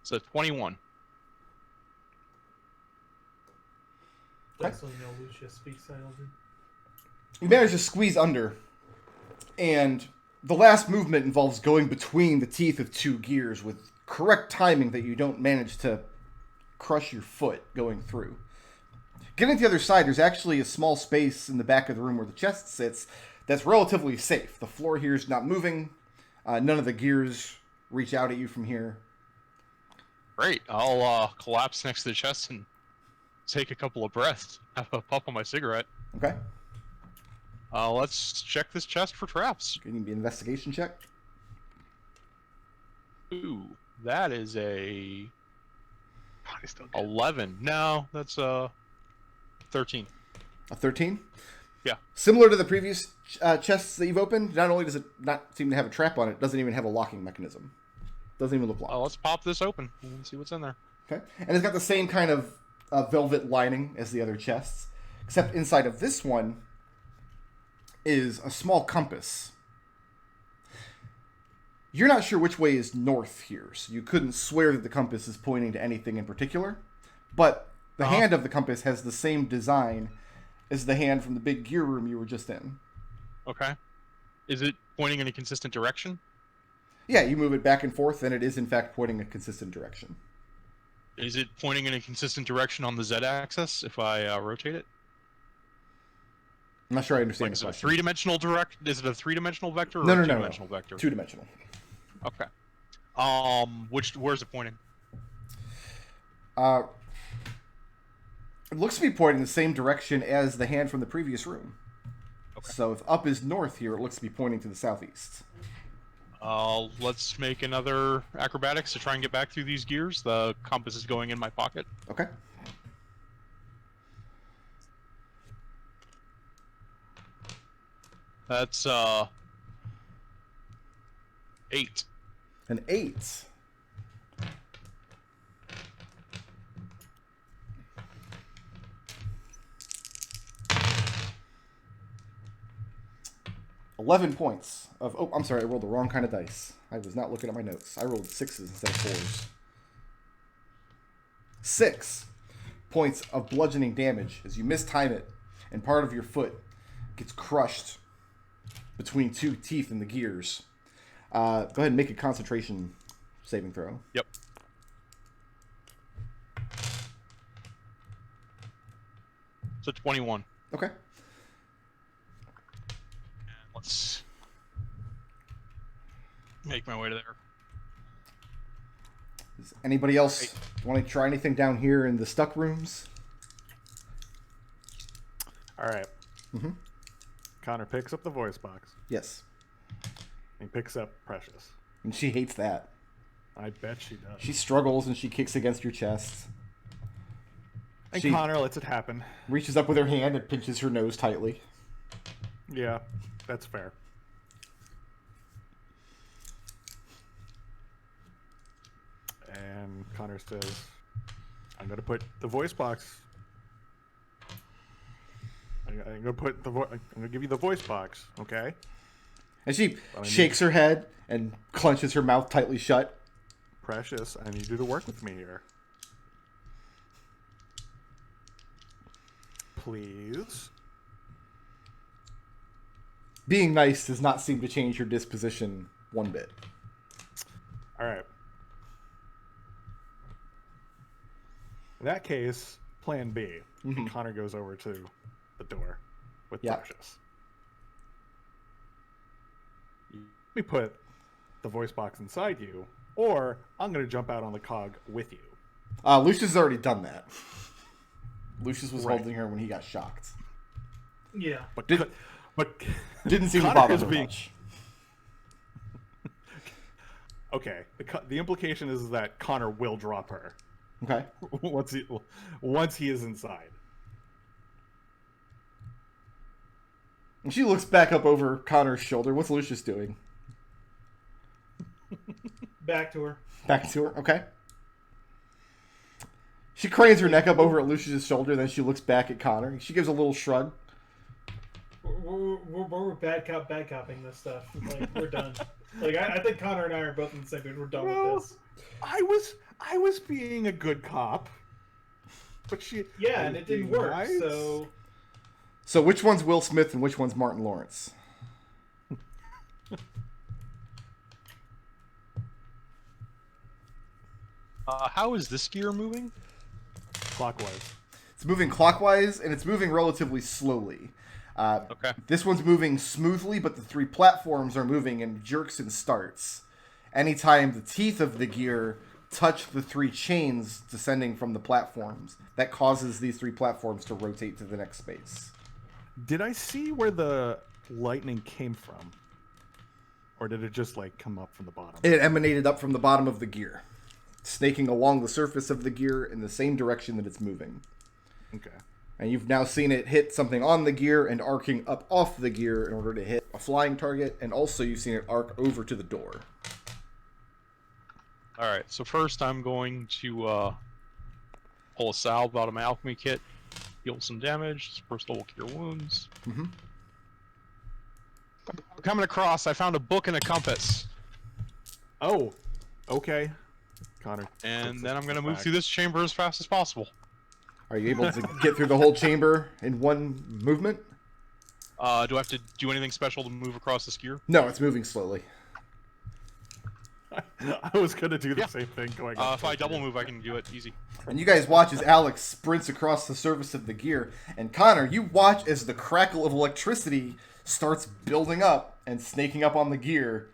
So 21. That's when Lucius speaks Elven. You manage to squeeze under, and the last movement involves going between the teeth of two gears with correct timing that you don't manage to crush your foot going through. Getting to the other side, there's actually a small space in the back of the room where the chest sits that's relatively safe. The floor here is not moving. None of the gears reach out at you from here. Great. I'll collapse next to the chest and take a couple of breaths. Have a puff on my cigarette. Okay. Let's check this chest for traps. Can you be an investigation check? Ooh, that is a Probably still good. 11. No, that's 13. A 13? Yeah. Similar to the previous chests that you've opened, not only does it not seem to have a trap on it, it doesn't even have a locking mechanism. Doesn't even look locked. Let's pop this open and see what's in there. Okay. And it's got the same kind of velvet lining as the other chests, except inside of this one is a small compass. You're not sure which way is north here, so you couldn't swear that the compass is pointing to anything in particular, but the hand of the compass has the same design as the hand from the big gear room you were just in. Okay. Is it pointing in a consistent direction? Yeah, you move it back and forth, and it is in fact pointing a consistent direction. Is it pointing in a consistent direction on the Z-axis if I rotate it? I'm not sure I understand Like, the is it a question. three-dimensional Is it a three-dimensional vector or No, a no, no, two-dimensional no. vector? Two-dimensional. Okay. Where's it pointing? It looks to be pointing the same direction as the hand from the previous room. Okay. So if up is north here, it looks to be pointing to the southeast. Let's make another acrobatics to try and get back through these gears. The compass is going in my pocket. Okay. That's 8. An 8. $11 points of... Oh, I'm sorry, I rolled the wrong kind of dice. I was not looking at my notes. I rolled 6s instead of 4s. 6 points of bludgeoning damage as you mistime it, and part of your foot gets crushed between two teeth in the gears. Go ahead and make a concentration saving throw. Yep. So 21. Okay. Let's make my way to there. Does anybody else want to try anything down here in the stuck rooms? All right. Mm-hmm. Connor picks up the voice box. Yes. He picks up Precious. And she hates that. I bet she does. She struggles and she kicks against your chest. And she Connor lets it happen. reaches up with her hand and pinches her nose tightly. Yeah, that's fair. And Connor says, I'm going to put the voice box. I'm going to give you the voice box, okay? And she Well, I shakes her head and clenches her mouth tightly shut. Precious, I need you to work with me here. Please. Being nice does not seem to change her disposition one bit. All right. In that case, plan B. Mhm. Connor goes over to the door with Yeah. Precious. Let me put the voice box inside you, or I'm going to jump out on the cog with you. Lucius has already done that. Lucius was Right. holding her when he got shocked. Yeah. But Did- but Didn't seem to Connor bother is her being- much. okay. The implication is that Connor will drop her Okay. once he is inside. And she looks back up over Connor's shoulder. What's Lucius doing? Back to her. Back to her. Okay. She cranes her neck up over at Lucius's shoulder, then she looks back at Connor. She gives a little shrug. We're bad copping this stuff. Like, we're done. Like, I think Connor and I are both in the same page. We're done Well, with this. I was being a good cop, but she Yeah, and it didn't work. Nice. So So which one's Will Smith and which one's Martin Lawrence? How is this gear moving? Clockwise. It's moving clockwise, and it's moving relatively slowly. Okay. This one's moving smoothly, but the three platforms are moving in jerks and starts. Anytime the teeth of the gear touch the three chains descending from the platforms, that causes these three platforms to rotate to the next space. Did I see where the lightning came from? Or did it just like come up from the bottom? It emanated up from the bottom of the gear, snaking along the surface of the gear in the same direction that it's moving. Okay. And you've now seen it hit something on the gear and arcing up off the gear in order to hit a flying target, and also you've seen it arc over to the door. Alright, so first I'm going to pull a salve out of my alchemy kit, heal some damage, first level cure wounds. Mhm. Coming across, I found a book and a compass. Oh, okay. Connor. And puts then it I'm going to move back. through this chamber as fast as possible. Are you able to get through the whole chamber in one movement? Do I have to do anything special to move across this gear? No, it's moving slowly. I was gonna do the Yeah. same thing going. up If I to double you. move, I can do it easy. And you guys watch as Alex sprints across the surface of the gear. And Connor, you watch as the crackle of electricity starts building up and snaking up on the gear.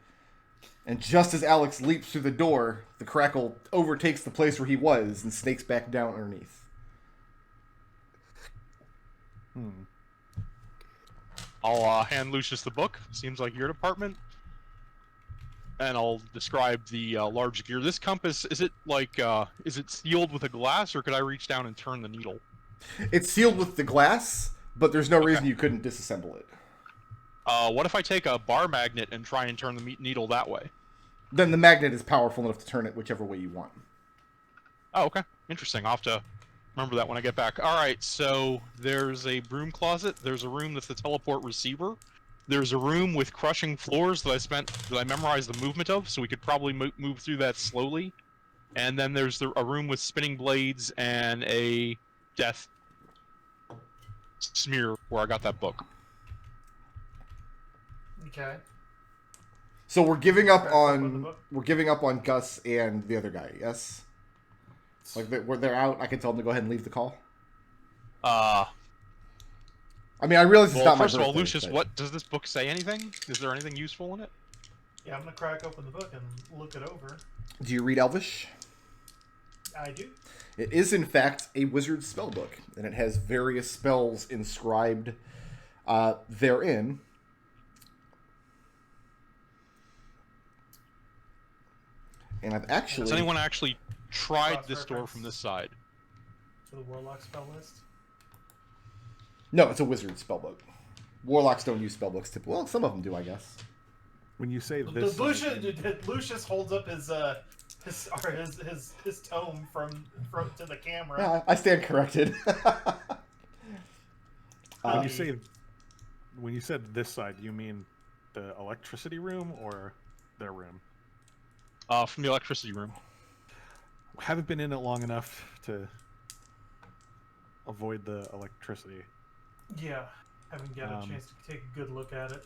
And just as Alex leaps through the door, the crackle overtakes the place where he was and snakes back down underneath. I'll hand Lucius the book. Seems like your department. And I'll describe the large gear. This compass, is it like, is it sealed with a glass, or could I reach down and turn the needle? It's sealed with the glass, but there's no reason you couldn't disassemble it. What if I take a bar magnet and try and turn the needle that way? Then the magnet is powerful enough to turn it whichever way you want. Oh, okay. Interesting. I'll have to remember that when I get back. Alright, so there's a broom closet. There's a room that's the teleport receiver. There's a room with crushing floors that I memorized the movement of, so we could probably move through that slowly. And then there's a room with spinning blades and a death smear where I got that book. okay. So we're giving up Crack open the on book. Gus and the other guy. Yes. Like when they're out, I can tell them to go ahead and leave the call. Uh, I mean, I realize it's well, not my first of all, birthday, Lucius, but- what does this book say? Anything? Is there anything useful in it? Yeah, I'm gonna crack open the book and look it over. Do you read Elvish? I do. It is, in fact, a wizard spell book, and it has various spells inscribed therein. And I've actually... Has anyone actually tried this door Cross-reference. from this side? To the Warlock spell list. No, it's a wizard spellbook. Warlocks don't use spellbooks typically. Well, some of them do, I guess. When you say this, Lucius holds up his tome from to the camera. Yeah, I stand corrected. when you say, when you said this side, you mean the electricity room or their room? From the electricity room. Haven't been in it long enough to avoid the electricity. Yeah, haven't got a chance to take a good look at it.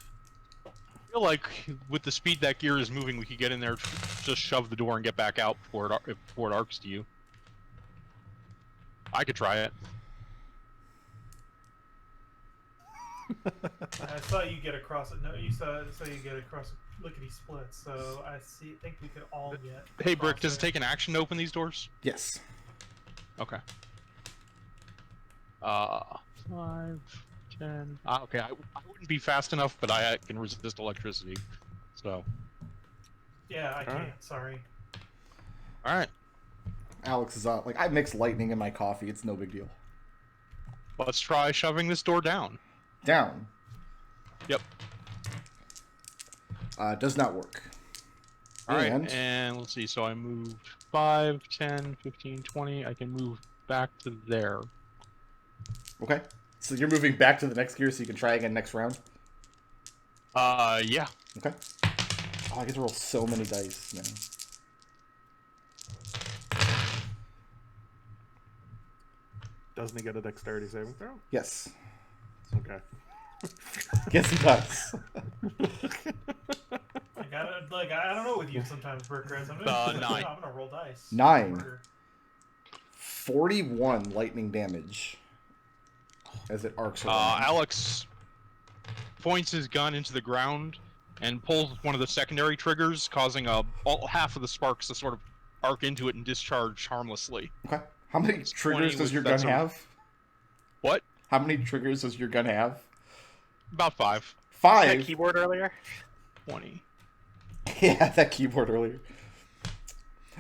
I feel like with the speed that gear is moving, we could get in there, just shove the door, and get back out before it arcs to you. I could try it. I saw you get across it. No, you saw you get across lickety split. So I think we could all get. Hey, Brick, across does it there. take an action to open these doors? Yes. Okay. 5, 10. Okay, I wouldn't be fast enough, but I can resist electricity. So, Yeah, I can't. Alright. Sorry. all right, Alex is on. Like, I mix lightning in my coffee. It's no big deal. let's try shoving this door down. Down. Yep. Does not work. All right, And- and let's see. So I moved 5, 10, 15, 20. I can move back to there. Okay. So you're moving back to the next gear so you can try again next round? Yeah. Okay. Oh, I get to roll so many dice now. Doesn't he get a dexterity saving throw? Yes. Okay. Yes, he does. I don't know with you sometimes, Burkers. I'm 9. gonna roll dice. 9. Murder. 41 lightning damage as it arcs around. Alex points his gun into the ground and pulls one of the secondary triggers, causing half of the sparks to sort of arc into it and discharge harmlessly. Okay. How many It's triggers 20 does your with- gun that's a- have? What? How many triggers does your gun have? About 5. That 5. keyboard earlier. 20. Yeah, that keyboard earlier.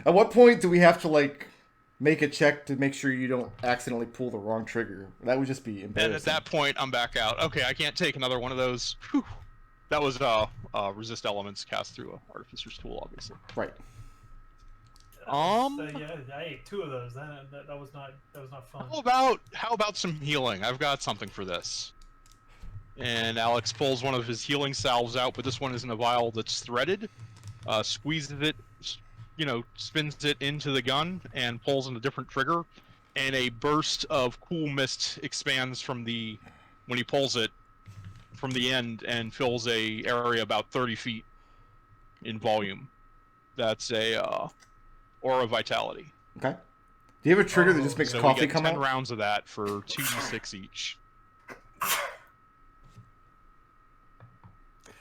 At what point do we have to, like, make a check to make sure you don't accidentally pull the wrong trigger? That would just be embarrassing. And at that point, I'm back out. Okay, I can't take another one of those. Whew. That was resist elements cast through a Artificer's tool, obviously. Right. Yeah, I ate 2 of those. That was not fun. How about some healing? I've got something for this. And Alex pulls one of his healing salves out, but this one is in a vial that's threaded. Squeezes it, spins it into the gun and pulls in a different trigger. And a burst of cool mist expands when he pulls it from the end and fills a area about 30 feet in volume. That's a aura vitality. Okay. Do you have a trigger that just makes So coffee we get come 10 out? rounds of that for 2d6 each.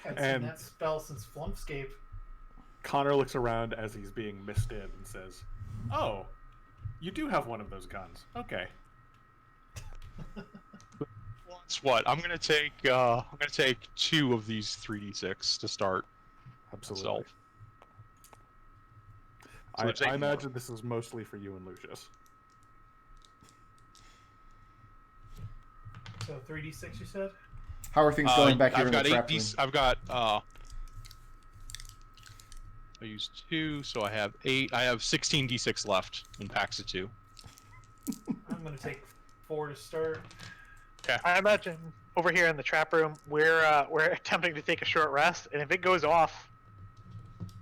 I've seen And- that spell since Flumphscape. Connor looks around as he's being misted and says, "Oh, you do have one of those guns. Okay." That's what I'm gonna take. I'm gonna take 2 of these 3d6 to start. Absolutely. Myself. So we're I taking imagine this is mostly for you and Lucius. So 3d6, you said? How are things going back here I've in the got trap room? I've got. I used 2, so I have 8. I have 16 d6 left in packs of 2. I'm gonna take 4 to start. I imagine over here in the trap room, we're attempting to take a short rest, and if it goes off,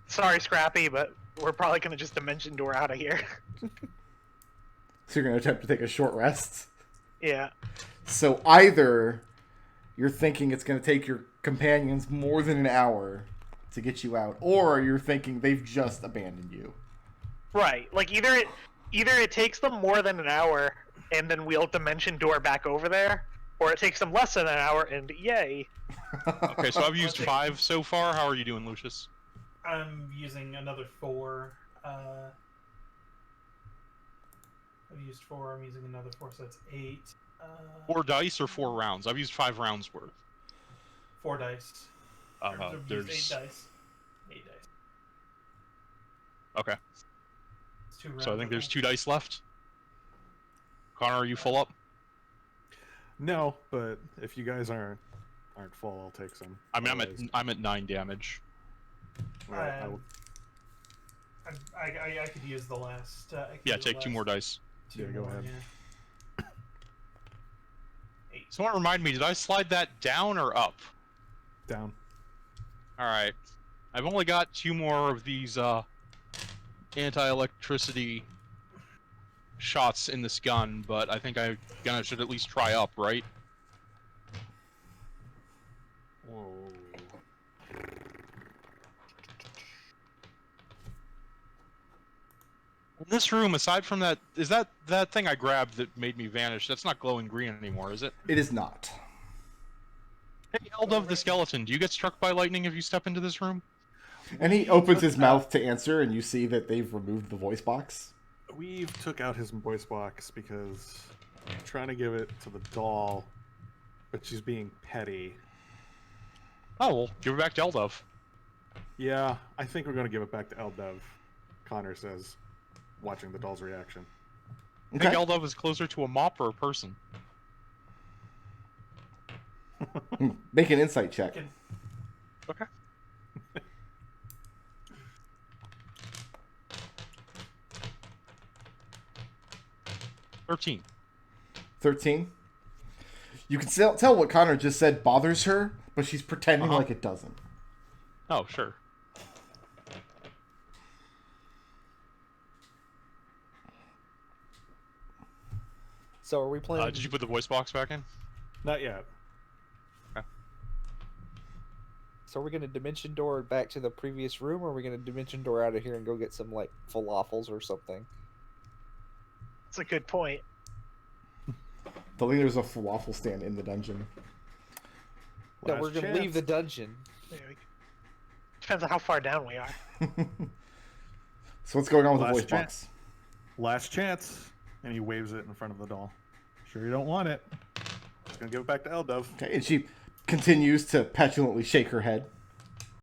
sorry, Scrappy, but we're probably gonna just dimension door out of here. So you're going to attempt to take a short rest? Yeah. So either you're thinking it's going to take your companions more than an hour, to get you out, or you're thinking they've just abandoned you. Right. Like either it takes them more than an hour, and then we'll dimension door back over there, or it takes them less than an hour, and yay. Okay, so I've used 5 so far. How are you doing, Lucius? I'm using another 4. I've used 4. I'm using another 4, so that's 8. 4 dice or 4 rounds? I've used 5 rounds worth. 4 dice. There's 8 dice. 8 dice. Okay. It's 2 rounds. So I think there's 2 dice left. Connor, are you full up? No, but if you guys aren't full, I'll take some. I mean, Otherwise, I'm at 9 damage. well, I will- I could use the last. Yeah, take 2 more dice. Two Yeah, go more, ahead. yeah. 8. Someone remind me, did I slide that down or up? down. Alright. I've only got 2 more of these anti-electricity shots in this gun, but I think I should at least try up, right? Whoa. In this room, aside from that, is that thing I grabbed that made me vanish? That's not glowing green anymore, is it? It is not. Hey, Eldov the skeleton, do you get struck by lightning if you step into this room? And he opens his mouth to answer, and you see that they've removed the voice box. We've took out his voice box because I'm trying to give it to the doll, but she's being petty. Oh, well, give it back to Eldov. Yeah, I think we're going to give it back to Eldev, Connor says, watching the doll's reaction. I think Eldov is closer to a mop or a person. Make an insight check. Okay. $13. 13. You can tell what Connor just said bothers her, but she's pretending like it doesn't. Oh, sure. So are we playing? Did you put the voice box back in? Not yet. So are we gonna dimension door back to the previous room, or are we gonna dimension door out of here and go get some like falafels or something? That's a good point. I think there's a falafel stand in the dungeon. No, Last we're gonna chance. leave the dungeon. Depends on how far down we are. So what's going on with Last the voice chance. box? Last chance. And he waves it in front of the doll. Sure you don't want it. Just gonna give it back to Eldev. Okay, and she continues to petulantly shake her head.